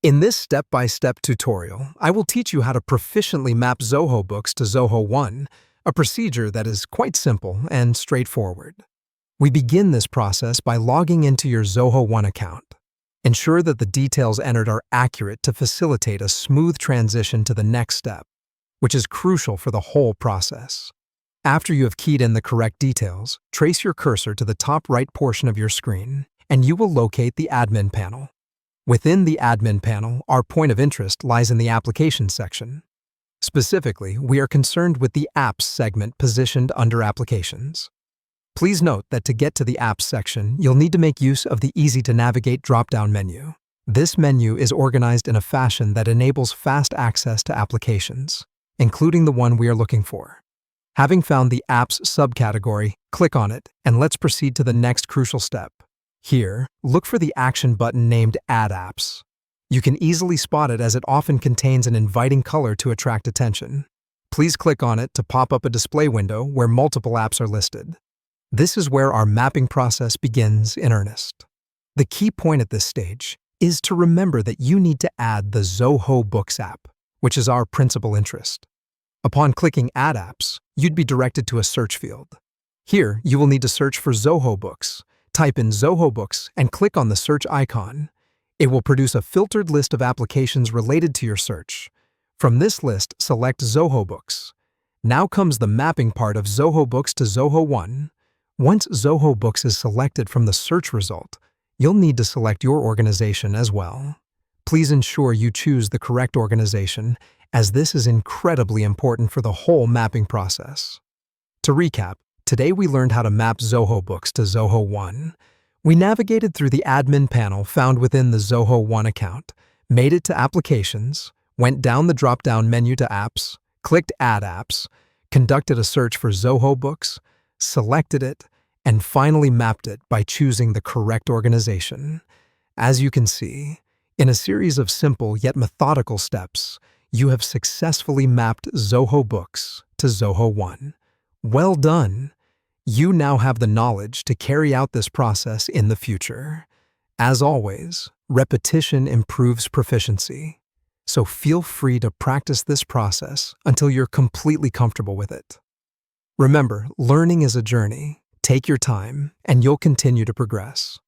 In this step-by-step tutorial, I will teach you how to proficiently map Zoho books to Zoho One, a procedure that is quite simple and straightforward. We begin this process by logging into your Zoho One account. Ensure that the details entered are accurate to facilitate a smooth transition to the next step, which is crucial for the whole process. After you have keyed in the correct details, trace your cursor to the top right portion of your screen, and you will locate the Admin panel. Within the Admin panel, our point of interest lies in the Applications section. Specifically, we are concerned with the Apps segment positioned under Applications. Please note that to get to the Apps section, you'll need to make use of the easy-to-navigate drop-down menu. This menu is organized in a fashion that enables fast access to applications, including the one we are looking for. Having found the Apps subcategory, click on it, and let's proceed to the next crucial step. Here, look for the action button named Add Apps. You can easily spot it as it often contains an inviting color to attract attention. Please click on it to pop up a display window where multiple apps are listed. This is where our mapping process begins in earnest. The key point at this stage is to remember that you need to add the Zoho Books app, which is our principal interest. Upon clicking Add Apps, you'd be directed to a search field. Here, you will need to search for Zoho Books. Type in Zoho Books and click on the search icon. It will produce a filtered list of applications related to your search. From this list, select Zoho Books. Now comes the mapping part of Zoho Books to Zoho One. Once Zoho Books is selected from the search result, you'll need to select your organization as well. Please ensure you choose the correct organization, as this is incredibly important for the whole mapping process. To recap, today we learned how to map Zoho Books to Zoho One. We navigated through the Admin panel found within the Zoho One account, made it to Applications, went down the drop-down menu to Apps, clicked Add Apps, conducted a search for Zoho Books, selected it, and finally mapped it by choosing the correct organization. As you can see, in a series of simple yet methodical steps, you have successfully mapped Zoho Books to Zoho One. Well done! You now have the knowledge to carry out this process in the future. As always, repetition improves proficiency. So feel free to practice this process until you're completely comfortable with it. Remember, learning is a journey. Take your time, and you'll continue to progress.